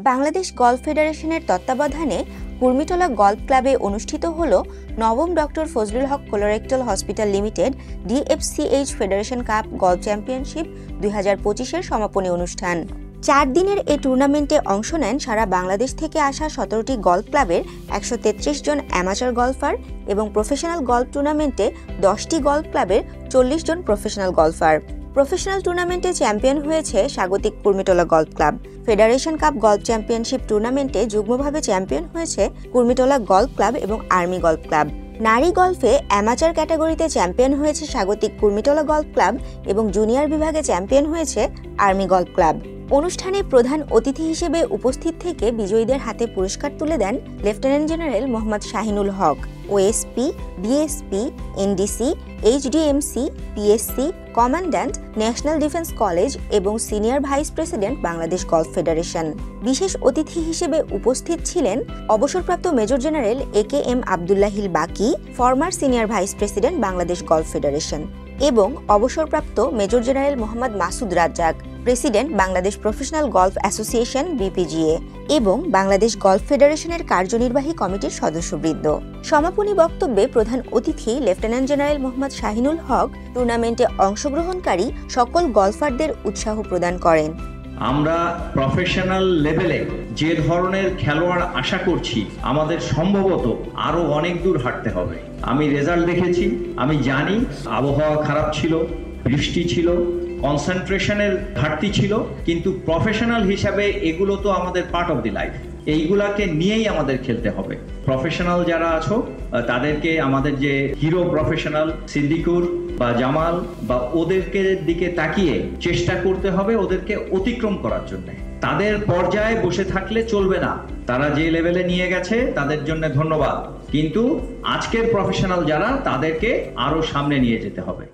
Bangladesh golf ফেডারেশনের তত্ত্বাবধানে Kurmitola golf ক্লাবে অনুষ্ঠিত হল নবম doctor Fazlul Haque colorectal hospital limited DFCH federation cup golf championship 2025-এর সমাপনী অনুষ্ঠান। 4 দিনের এই টুর্নামেন্টে অংশ নেন সারা বাংলাদেশ থেকে আসা 17টি গলফ ক্লাবের 133 জন অ্যামাচার গলফার এবং প্রফেশনাল গলফ টুর্নামেন্টে 10টি গলফ ক্লাবের 40 জন প্রফেশনাল গলফার। প্রফেশনাল টুর্নামেন্টে চ্যাম্পিয়ন হয়েছে স্বাগতিক Kurmitola golf club. Federation cup golf championship টুর্নামেন্টে যুগ্মভাবে চ্যাম্পিয়ন হয়েছে কুর্মিটোলা গলফ ক্লাব এবং আর্মি গলফ ক্লাব। নারী গলফে অ্যামাচার ক্যাটাগরিতে চ্যাম্পিয়ন হয়েছে স্বাগতিক কুর্মিটোলা গলফ ক্লাব এবং জুনিয়র বিভাগে চ্যাম্পিয়ন হয়েছে আর্মি গলফ ক্লাব। অনুষ্ঠানে প্রধান অতিথি হিসেবে উপস্থিত থেকে বিজয়ীদের হাতে পুরস্কার তুলে দেন lieutenant general Mohammad Shahinul Haque, OSP, BSP, NDC, HDMC, PSC, commandant, national defence college এবং senior vice president Bangladesh golf federation. বিশেষ অতিথি হিসেবে উপস্থিত ছিলেন অবসরপ্রাপ্ত major general AKM Abdullahil Baki, former senior vice president Bangladesh golf federation, এবং অবসরপ্রাপ্ত major general Mohammad Masud Razzak, president Bangladesh professional golf association BPGA এবং বাংলাদেশ গলফ ফেডারেশনের কার্যনির্বাহী কমিটির সদস্যবৃন্দ। সমাপনী বক্তব্যে প্রধান অতিথি লেফটেন্যান্ট জেনারেল মোহাম্মদ শাহিনুল হক টুর্নামেন্টে অংশগ্রহণকারী সকল গলফারদের উৎসাহ প্রদান করেন। আমরা প্রফেশনাল লেভেলে যে ধরনের খেলোয়াড় আশা করছি, আমাদের সম্ভবত আরো অনেক দূর হাঁটতে হবে। আমি রেজাল্ট দেখেছি, আমি জানি আবহাওয়া খারাপ ছিল, বৃষ্টি ছিল, কনসেন্ট্রেশনের ঘাটতি ছিল, কিন্তু প্রফেশনাল হিসাবে এগুলো তো আমাদের পার্ট অফ দি লাইফ। এইগুলাকে নিয়েই আমাদের খেলতে হবে। প্রফেশনাল যারা আছো তাদেরকে আমাদের যে হিরো প্রফেশনাল সিদ্দিকুর বা জামাল বা ওদেরকে দিকে তাকিয়ে চেষ্টা করতে হবে ওদেরকে অতিক্রম করার জন্য। তাদের পর্যায়ে বসে থাকলে চলবে না। তারা যে লেভেলে নিয়ে গেছে তাদের জন্য ধন্যবাদ, কিন্তু আজকের প্রফেশনাল যারা তাদেরকে আরো সামনে নিয়ে যেতে হবে।